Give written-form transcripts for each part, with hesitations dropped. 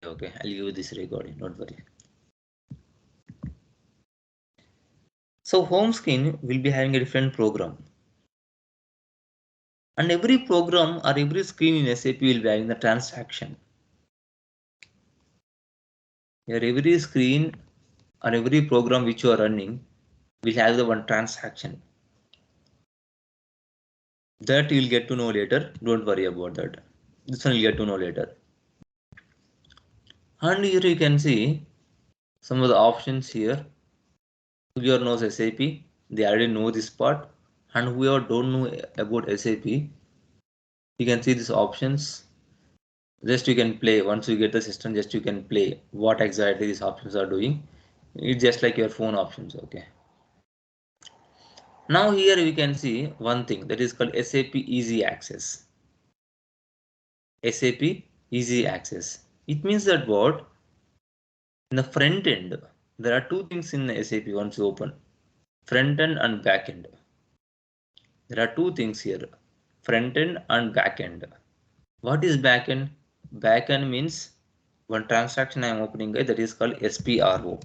Okay, I'll give you this recording, don't worry. So home screen will be having a different program. And every program or every screen in SAP will be having the transaction. Here every screen or every program which you are running will have the one transaction. That you will get to know later. Don't worry about that. This one you'll get to know later. And here you can see some of the options here. Whoever knows SAP, they already know this part. And whoever don't know about SAP, you can see these options. Just you can play. Once you get the system, just you can play what exactly these options are doing. It's just like your phone options. Okay. Now here we can see one thing that is called SAP Easy Access. SAP Easy Access. It means that what? In the front end, there are two things in the SAP once you open. Front end and back end. There are two things here. Front end and back end. What is back end? Back end means one transaction I am opening, that is called SPRO.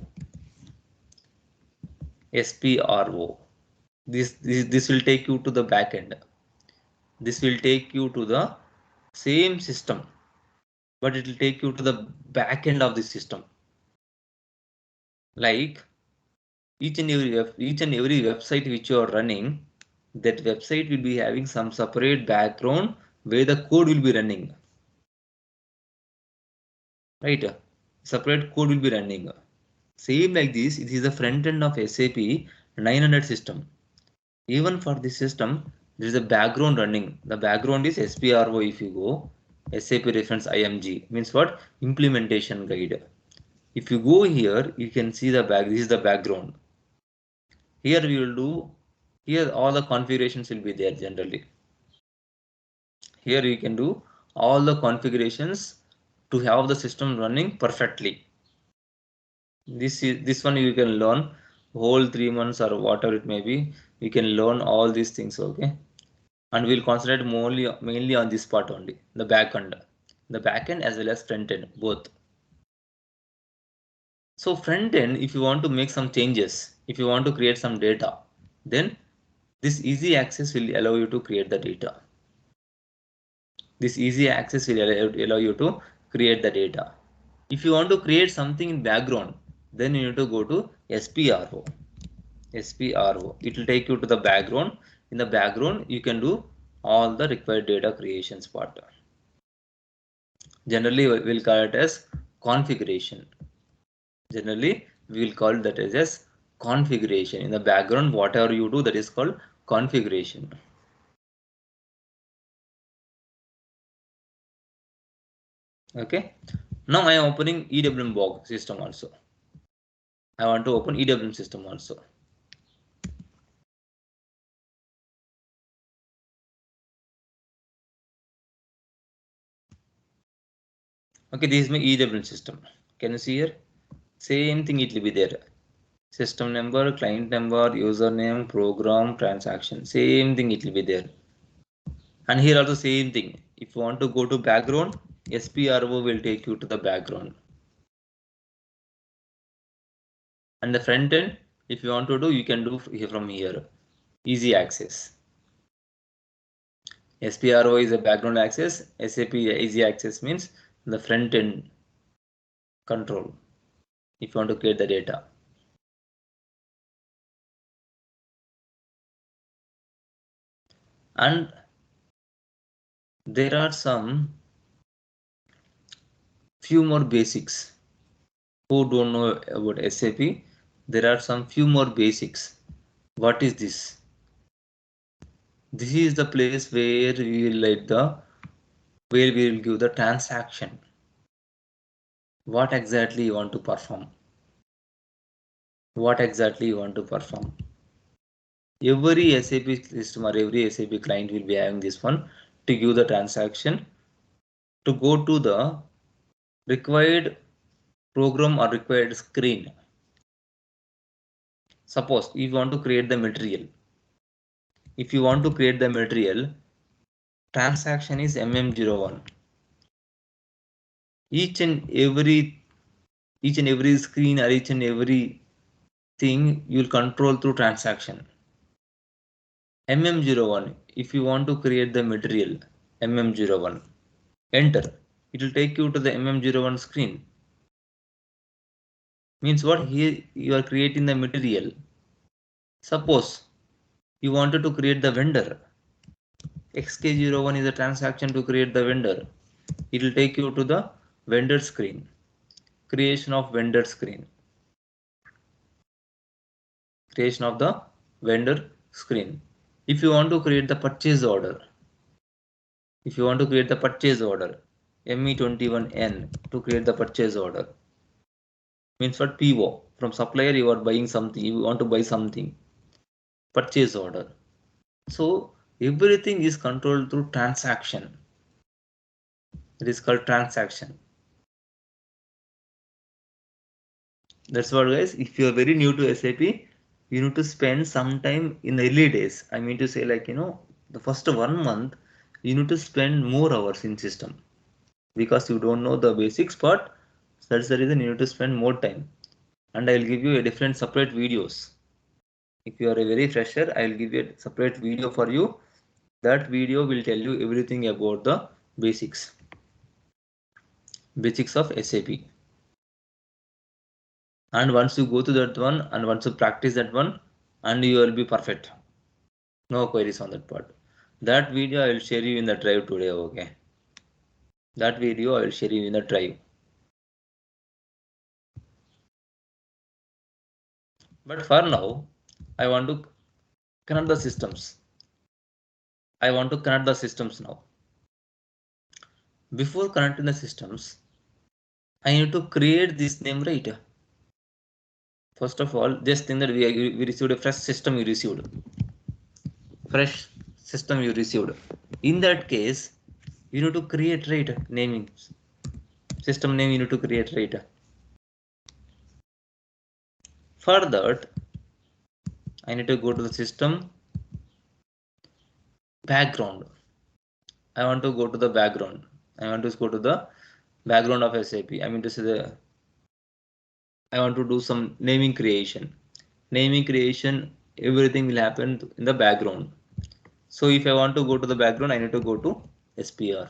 SPRO. This will take you to the back end. This will take you to the same system, but it will take you to the back end of the system. Like each and every website which you are running, that website will be having some separate background where the code will be running. Right? Separate code will be running. Same like this, it is the front end of SAP 900 system. Even for this system, there is a background running. The background is SPRO. If you go SAP reference IMG, means what? Implementation guide. If you go here, you can see the back. This is the background. Here we will do. Here all the configurations will be there generally. Here you can do all the configurations to have the system running perfectly. This one you can learn whole 3 months or whatever it may be. You can learn all these things. Okay. And we'll concentrate mainly on this part only, the back end as well as front end, both. So front end, if you want to make some changes, if you want to create some data, then this easy access will allow you to create the data. This easy access will allow you to create the data. If you want to create something in background, then you need to go to SPRO. It will take you to the background. In the background, you can do all the required data creations part. Generally, we'll call it as configuration. Generally, we will call that as configuration. In the background, whatever you do, that is called configuration. Okay. Now I am opening EWM box system also. I want to open EWM system also. Okay, this is my EWM system. Can you see here? Same thing, it will be there. System number, client number, username, program, transaction. Same thing, it will be there. And here also same thing. If you want to go to background, SPRO will take you to the background. And the front end, if you want to do, you can do from here. Easy access. SPRO is a background access. SAP easy access means the front end control. If you want to create the data. And there are some few more basics. Who don't know about SAP? There are some few more basics. What is this? This is the place where we will give the transaction. What exactly you want to perform? What exactly you want to perform? Every SAP system or every SAP client will be having this one to give the transaction to go to the required program or required screen. Suppose if you want to create the material. If you want to create the material, transaction is MM01. each and every screen or each and every thing you'll control through transaction. MM01, if you want to create the material, MM01, enter. It will take you to the MM01 screen. Means what? Here you are creating the material. Suppose you wanted to create the vendor. XK01 is a transaction to create the vendor. It will take you to the vendor screen. Creation of vendor screen. Creation of the vendor screen. If you want to create the purchase order, ME21N to create the purchase order. Means what? PO. From supplier you are buying something, you want to buy something. Purchase order. So everything is controlled through transaction. It is called transaction. That's what, guys. If you are very new to SAP, you need to spend some time in the early days. I mean to say, like, the first 1 month, you need to spend more hours in system because you don't know the basics, but that's the reason you need to spend more time. And I will give you a different separate videos. If you are a very fresher, I will give you a separate video for you. That video will tell you everything about the basics of SAP. And once you go to that one and once you practice that one, and you will be perfect. No queries on that part. That video I will share you in the drive today. Okay. That video I will share you in the drive. But for now, I want to connect the systems. Now. Before connecting the systems, I need to create this name, right? First of all, just think that we received a fresh system you received. In that case, you need to create, right? Naming. System name you need to create, right? For that, I need to go to the system background. I want to go to the background. I want to go to the background of SAP. I mean to say I want to do some naming creation. Everything will happen in the background. So if I want to go to the background, I need to go to SPRO.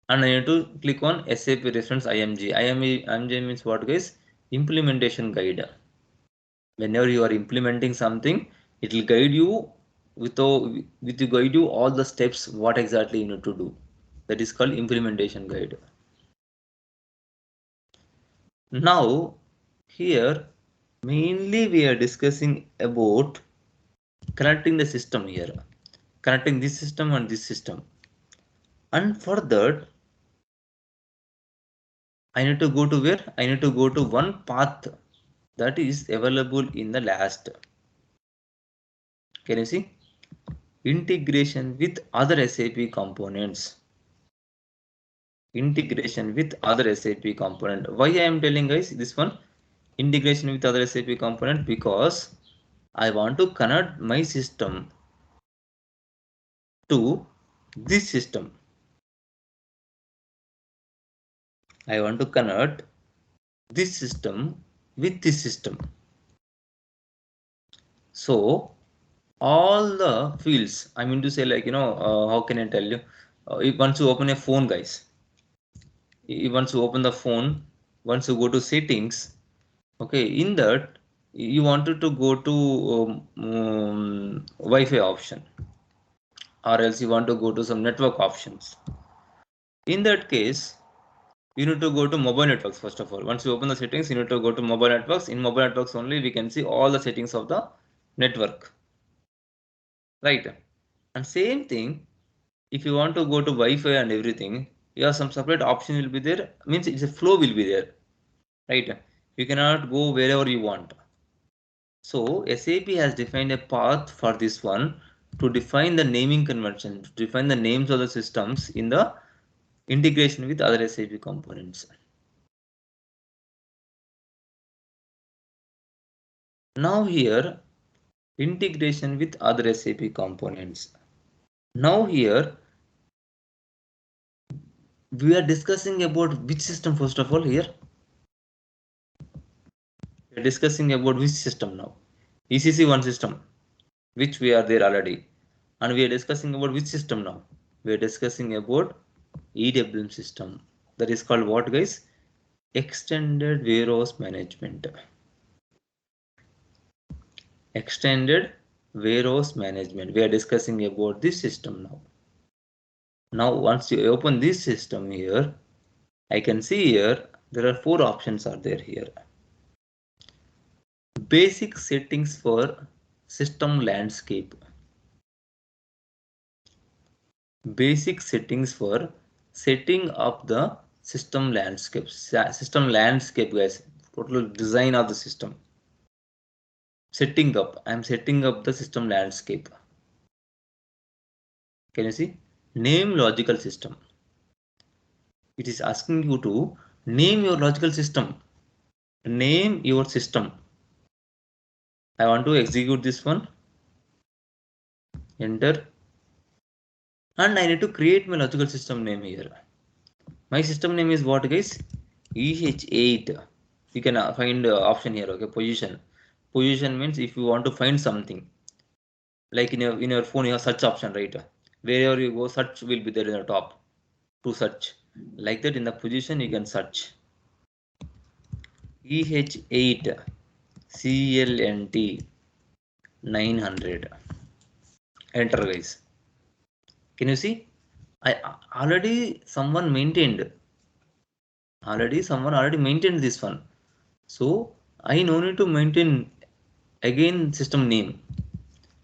And I need to click on SAP reference IMG. IMG means what, guys? Implementation guide. Whenever you are implementing something, it will guide you guide you all the steps what exactly you need to do. That is called implementation guide. Now here mainly we are discussing about connecting the system here, connecting this system and this system. And for that, I need to go to where? I need to go to one path that is available in the last. Can you see? Integration with other SAP components. Integration with other SAP component. Why I am telling, guys, this one? Integration with other SAP component, because I want to connect my system to this system. I want to connect this system with this system. So all the fields, I mean to say, like, how can I tell you? Once you open a phone, guys, once you open the phone, once you go to settings, okay, in that you wanted to go to Wi-Fi option, or else you want to go to some network options. In that case, you need to go to mobile networks first of all. Once you open the settings, you need to go to mobile networks. In mobile networks only, we can see all the settings of the network, right? And same thing, if you want to go to Wi-Fi and everything, you have some separate option will be there. Means it's a flow will be there, right? You cannot go wherever you want. So SAP has defined a path for this one to define the naming convention, to define the names of the systems in the integration with other SAP components. Now here, integration with other SAP components. Now here, we are discussing about which system first of all here? We are discussing about which system now? ECC1 system, which we are there already. And we are discussing about which system now? We are discussing about EWM system. That is called what, guys? Extended Warehouse Management. Extended Warehouse Management. We are discussing about this system now. Now, once you open this system here, I can see here there are 4 options are there here. Basic settings for system landscape. Basic settings for setting up the system landscape. System landscape, guys. Total design of the system. Setting up. I am setting up the system landscape. Can you see? Name logical system. It is asking you to name your logical system. Name your system. I want to execute this one. Enter. And I need to create my logical system name here. My system name is what, guys? EH8. You can find option here. Okay, position. Position means if you want to find something, like in your phone, you have search option, right? Wherever you go, search will be there in the top to search. Like that, in the position you can search. EH8 CLNT 900. Enter, guys. Can you see? Someone maintained this one. So I no need to maintain again system name.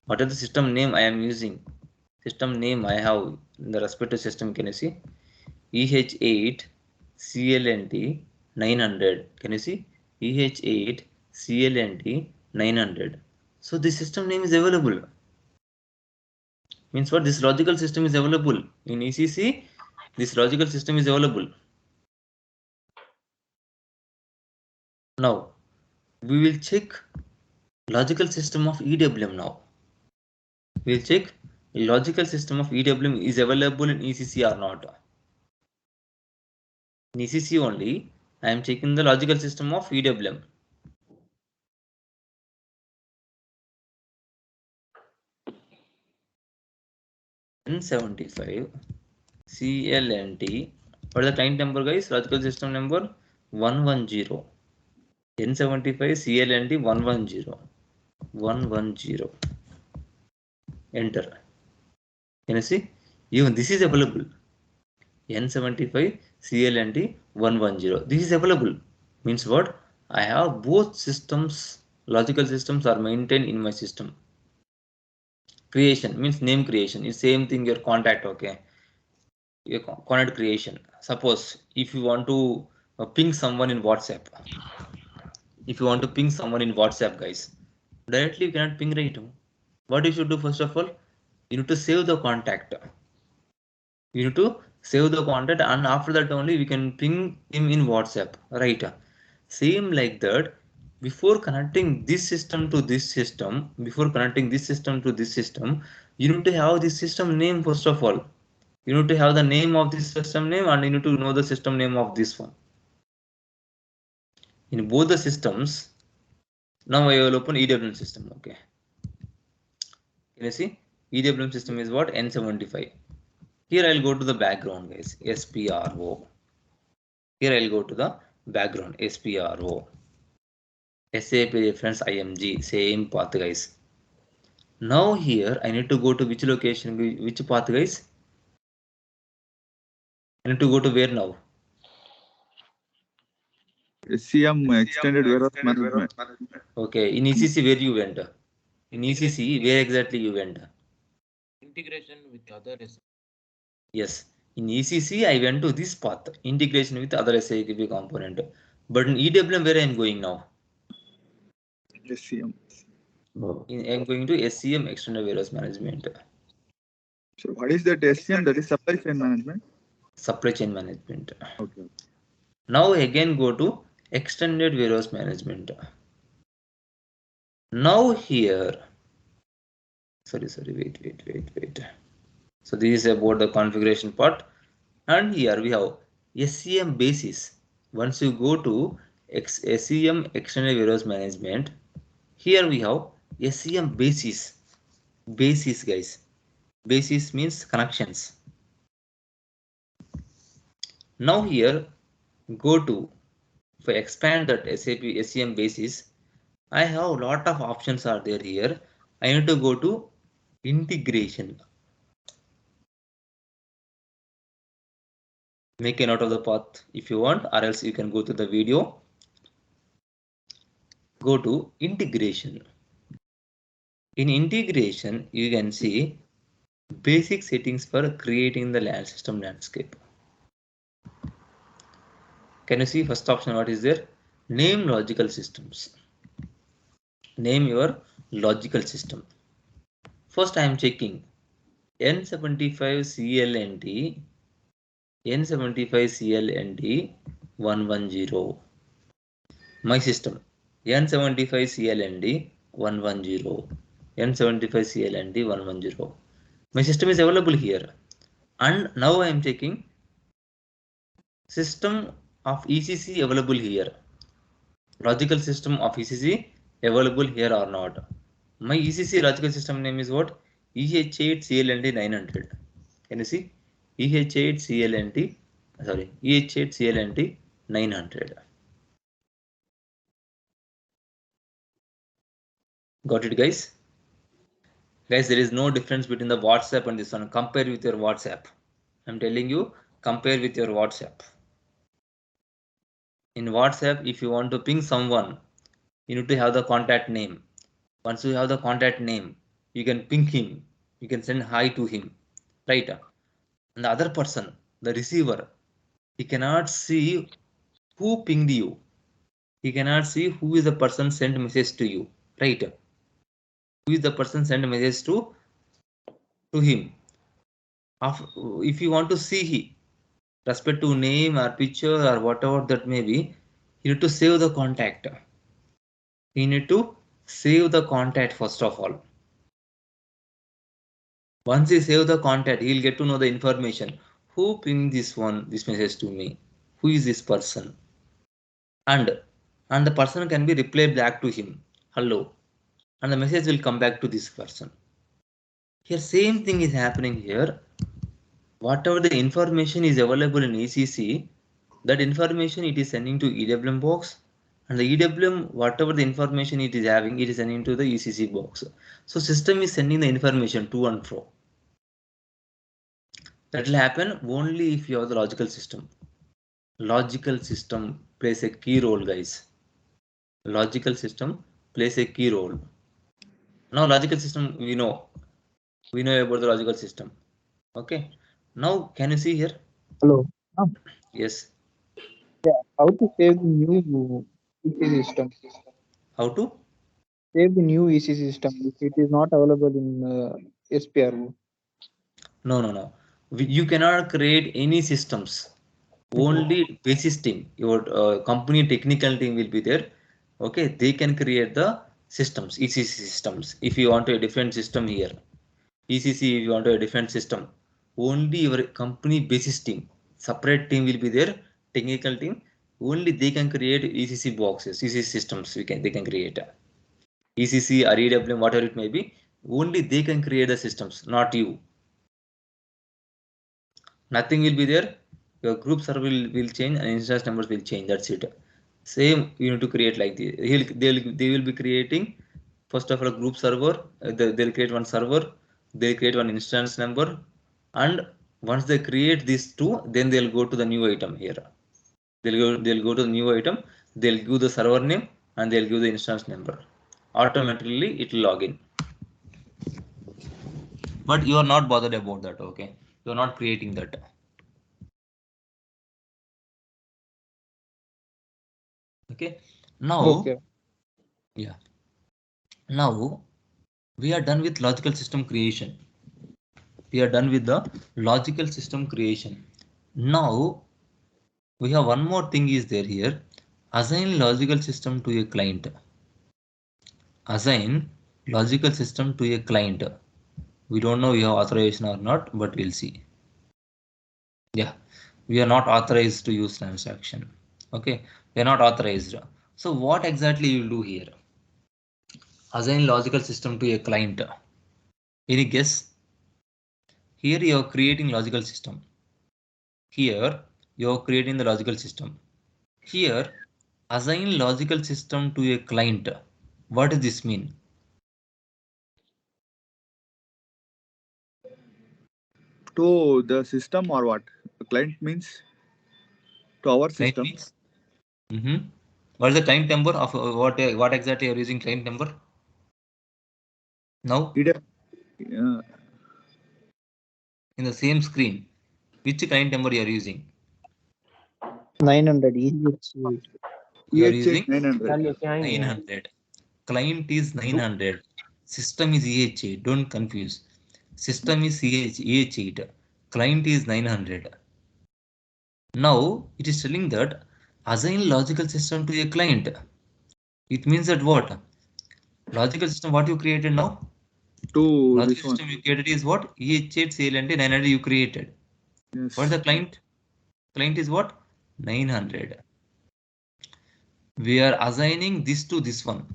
What is the system name I am using? System name I have in the respective system. Can you see? EH8 CLNT 900. Can you see? EH8 CLNT 900. So this system name is available. Means what? This logical system is available in ECC. This logical system is available. Now we will check logical system of EWM now. We will check logical system of EWM is available in ECC or not. In ECC only, I am checking the logical system of EWM. N75 CLNT. What is the client number, guys? Logical system number 110. N75 CLNT 110. 110. Enter. Can you see? Even this is available. N75 CLNT 110. This is available. Means what? I have both systems, logical systems are maintained in my system. Creation means name creation is same thing your contact. Okay, your contact creation. Suppose if you want to ping someone in WhatsApp, guys, directly you cannot ping right now. What you should do first of all, you need to save the contact. And after that only we can ping him in WhatsApp, right? Same like that. Before connecting this system to this system, you need to have this system name first of all. You need to have the name of this system name and you need to know the system name of this one. In both the systems, now I will open EWM system. Okay. Can you see? EWM system is what? N75. Here I'll go to the background, guys. SPRO. Here I'll go to the background. SPRO. SAP reference IMG. Same path, guys. Now here I need to go to which location? Which path, guys? I need to go to where now? SCM Extended Warehouse Management. Okay. In ECC, where you went? In ECC, where exactly you went? Integration with other SAP. Yes. In ECC, I went to this path, integration with other SAP component. But in EWM, where I am going now? SCM. I am going to SCM Extended Warehouse Management. So what is that SCM? That is Supply Chain Management. Supply Chain Management. Okay. Now again go to Extended Warehouse Management. Now here, sorry, wait. So this is about the configuration part. And here we have SEM basis. Once you go to SEM Extended Warehouse Management, here we have SEM basis. Basis, guys. Basis means connections. Now here, go to, if I expand that SAP SEM basis, I have a lot of options are there here. I need to go to integration. Make a note of the path if you want, or else you can go to the video. Go to integration. In integration, you can see basic settings for creating the land system landscape. Can you see first option what is there? Name logical systems. Name your logical system. First I am checking N75 CLNT N75 CLNT 110. My system N75 CLNT 110. N75 CLNT 110. My system is available here. And now I am checking system of ECC available here. Logical system of ECC available here or not. My ECC logical system name is what? EH8CLNT 900. Can you see? EH8CLNT, sorry, EH8CLNT 900. Got it, guys? Guys, there is no difference between the WhatsApp and this one. Compare with your WhatsApp. I'm telling you, compare with your WhatsApp. In WhatsApp, if you want to ping someone, you need to have the contact name. Once you have the contact name, you can ping him. You can send hi to him, right? And the other person, the receiver, he cannot see who pinged you. He cannot see who is the person sent message to you, right? Who is the person sent message to him. If you want to see respect to name or picture or whatever that may be, you need to save the contact. You need to save the contact first of all. Once you save the contact, he'll get to know the information. Who pinged this message to me? Who is this person? And the person can be replied back to him, hello. And the message will come back to this person. Here same thing is happening here. Whatever the information is available in ECC, that information it is sending to EWM box, and the EWM, whatever the information it is having, it is sending to the ECC box. So system is sending the information to and fro. That will happen only if you have the logical system. Logical system plays a key role, guys. Logical system plays a key role. Now logical system, we know about the logical system. Okay. Now can you see here? Hello. Yes. Yeah. How to save the new ECC system? How to Save the new ECC system if it is not available in SPRO. no. You cannot create any systems. Only basis team, your company technical team will be there. Okay, they can create the systems, ECC systems. If you want a different system here, ECC, if you want a different system, only your company basis team, separate team will be there, technical team. Only they can create ECC boxes, ECC systems. They can create ECC or EWM, whatever it may be. Only they can create the systems, not you. Nothing will be there. Your group server will change and instance numbers will change. That's it. Same you need to create like this. They will be creating first of all a group server. They'll create one server. They'll create one instance number, and once they create these two, then they'll go to the new item here. They'll go to the new item. They'll give the server name and they'll give the instance number. Automatically it will log in. But you are not bothered about that. Okay, you are not creating that. Okay, now Okay. yeah, now we are done with logical system creation. We are done with the logical system creation. Now we have one more thing is there here. Assign logical system to a client. Assign logical system to a client. We don't know you have authorization or not, but we'll see. Yeah, We are not authorized to use transaction. Okay, we are not authorized. So what exactly you will do here? Assign logical system to a client. Any guess? Here you are creating logical system. Here you are creating the logical system. Here assign logical system to a client. What does this mean? To the system or what? Client means to our Client system. means. What is the client number of what exactly you are using client number? Now Uh, in the same screen, which client number you are using? 900 easy. You are EH8 using 900. 900. Client is 900. System is EH8. Don't confuse. System is EH8. Client is 900. Now it is telling that assign logical system to a client. It means that what? Logical system what you created now? To Logical this one. system you created is what? EH8 CLNT 900 you created. What is Yes. the client? Client is what? 900. We are assigning this to this one.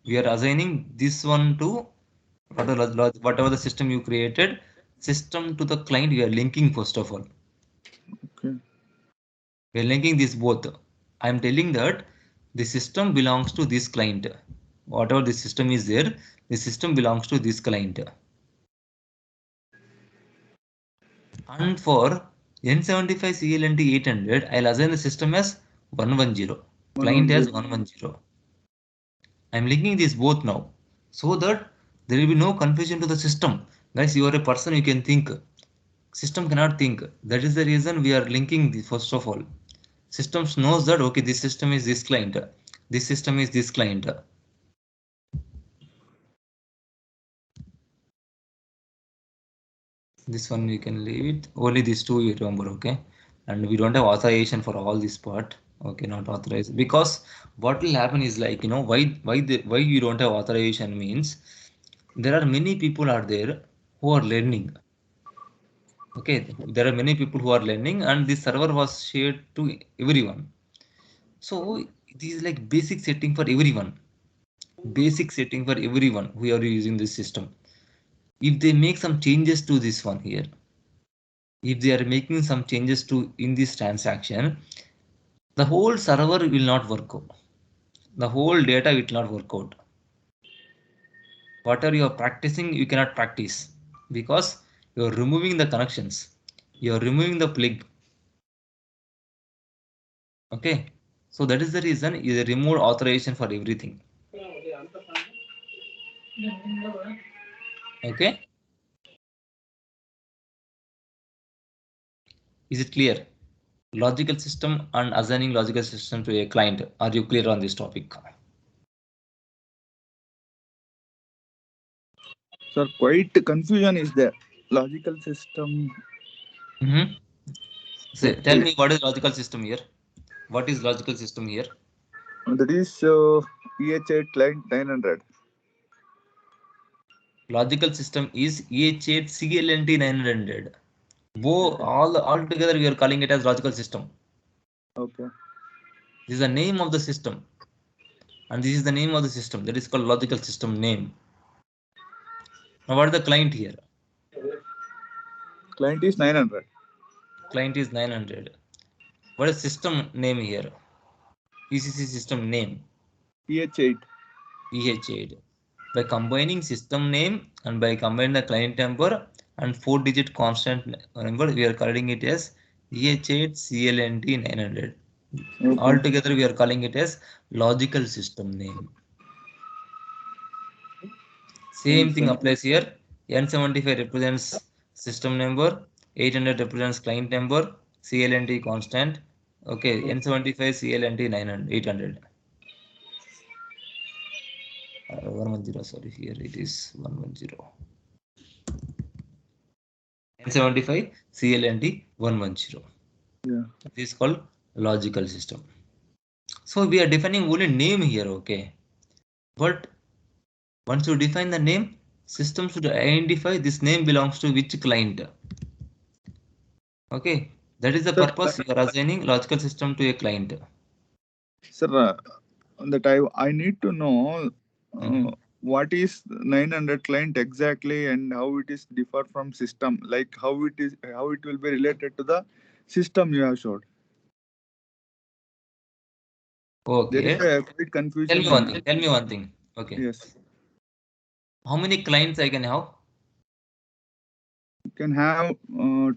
We are assigning this one to whatever the system you created, system to the client. We are linking first of all. Okay. We are linking this both. I am telling that the system belongs to this client. Whatever the system is there, the system belongs to this client. And for N75 CLNT 800, I'll assign the system as 110. Client as 110. 110. I'm linking these both now so that there will be no confusion to the system. Guys, you are a person, you can think. System cannot think. That is the reason we are linking the first of all. Systems knows that okay, this system is this client. This system is this client. This one we can leave it. Only these two you remember, okay? And we don't have authorization for all this part. Okay, not authorized. Because what will happen is like, why you don't have authorization means there are many people out there who are learning. Okay, there are many people who are learning and this server was shared to everyone. So it is like basic setting for everyone. Basic setting for everyone who are using this system. If they make some changes to this one here, if they are making some changes to in this transaction, the whole server will not work out. The whole data will not work out. Whatever you are practicing, you cannot practice because you are removing the connections. You are removing the plug. Okay. So that is the reason you remove authorization for everything. Okay. Is it clear? Logical system and assigning logical system to a client. Are you clear on this topic? Sir, quite confusion is there. Logical system. So tell me what is logical system here? What is logical system here? That is EH8 client 900. Logical system is EH8 CLNT 900. All together we are calling it as logical system. Okay. This is the name of the system. And this is the name of the system. That is called logical system name. Now what is the client here? Client is 900. Client is 900. What is system name here? ECC system name. EH8. EH8. By combining system name and by combining the client number and 4-digit constant number, we are calling it as EH8 CLNT 900. Okay. Altogether, we are calling it as logical system name. Same thing applies here. N75 represents system number, 800 represents client number, CLNT constant. Okay, N75 CLNT 900, 800. 110, sorry, here it is 110. N75 CLNT 110. Yeah. This is called logical system. So we are defining only name here, okay? But once you define the name, system should identify this name belongs to which client. Okay, That is the Sir, purpose you are assigning logical system to a client. Sir, that I need to know what is 900 client exactly and how it is differ from system, like how it will be related to the system you have showed. There is Okay. a quite confusion. Tell me one thing. Okay. Yes. How many clients I can have? You can have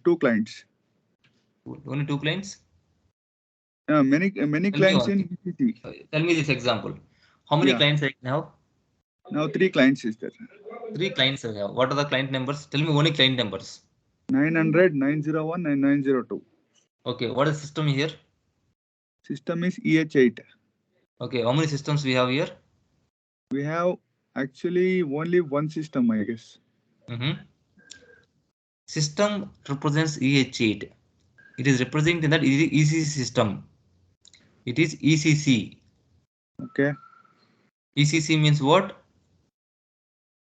2 clients. Only 2 clients? Many Tell me clients one in thing. ECC. Tell me this example. How many Yeah. clients I can have? Now 3 clients is there. 3 clients I have. What are the client numbers? Tell me only client numbers. 900, 901 and 902. Okay. What is system here? System is EH8. Okay. How many systems we have here? We have actually only one system, I guess. System represents EH8. It is representing that ECC system. It is ECC. Okay. ECC means what?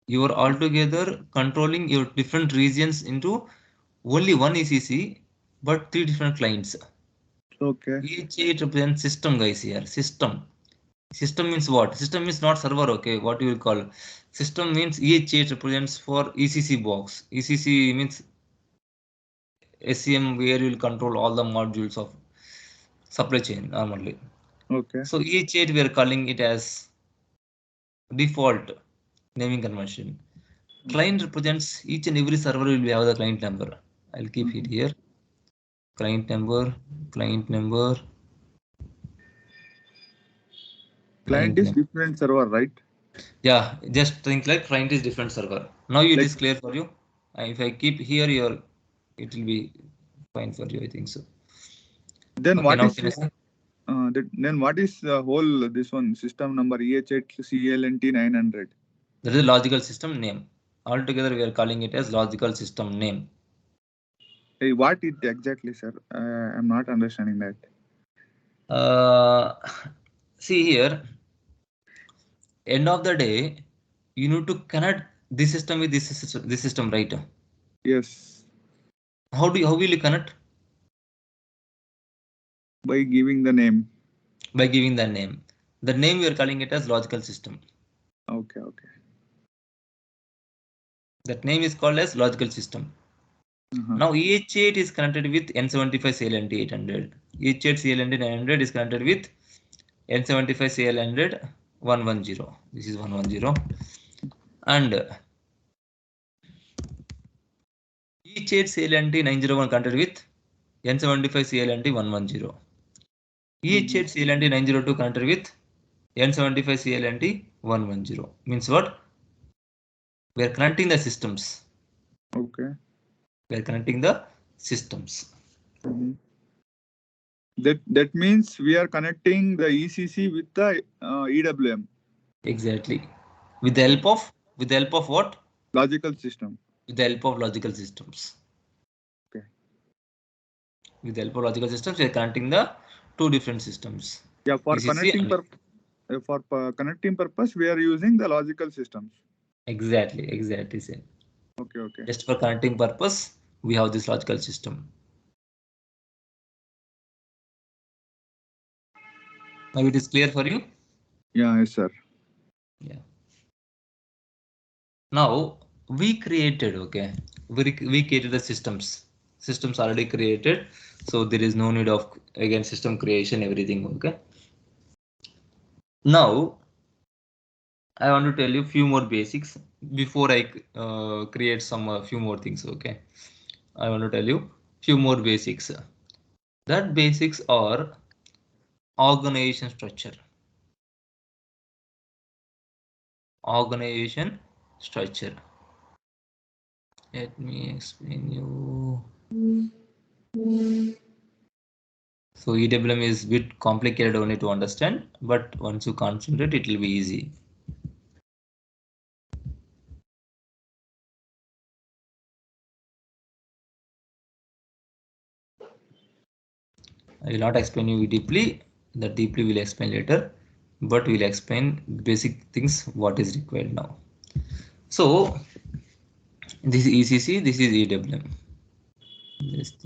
You are altogether controlling your different regions into only one ECC, but 3 different clients. Okay. EH8 represents system, guys. Here, system. System means what? System means not server. Okay, what you will call system means EH8 represents for ECC box. ECC means SCM, where you will control all the modules of supply chain normally. Okay. So EH8 we are calling it as default naming convention. Client represents each and every server will have the client number. I'll keep it here. Client number, client number. Client is different server, right? Yeah, just think like client is different server. Now it is clear for you. If I keep here, it will be fine for you. I think so. Then Okay, what now is this? Then what is the whole this one system number EH8 CLNT 900? That is a logical system name. Altogether, we are calling it as logical system name. Hey, what it exactly, sir? I'm not understanding that. See here. End of the day, you need to connect this system with this system, right? Yes. How will you connect? By giving the name. By giving the name. The name we are calling it as logical system. Okay, okay. That name is called as logical system. Now EH8 is connected with N75 CLNT 800. EH8 CLNT 900 is connected with N75 CLNT 110. This is 110. And EH8 CLNT 901 connected with N75 CLNT 110. EH8 CLNT 902 connected with N75 CLNT 110. Means what? We are connecting the systems. Okay. We are connecting the systems. That means we are connecting the ECC with the EWM. Exactly. With the help of what? Logical system. With the help of logical systems. Okay. With the help of logical systems, we are connecting the 2 different systems. Yeah, for ECC connecting purpose, we are using the logical systems. Exactly. Same. Okay. Just for connecting purpose, we have this logical system. Now it is clear for you? Yeah, yes, sir. Yeah. Now we created, okay, we created the systems already created, so there is no need of again system creation, everything. Okay, now I want to tell you few more basics before I create some few more things. Okay, I want to tell you few more basics. That basics are organization structure. Let me explain you. So EWM is a bit complicated only to understand, but once you concentrate, it will be easy. I will not explain you deeply. That deeply will explain later, but we'll explain basic things what is required now. So this is ECC, this is EWM.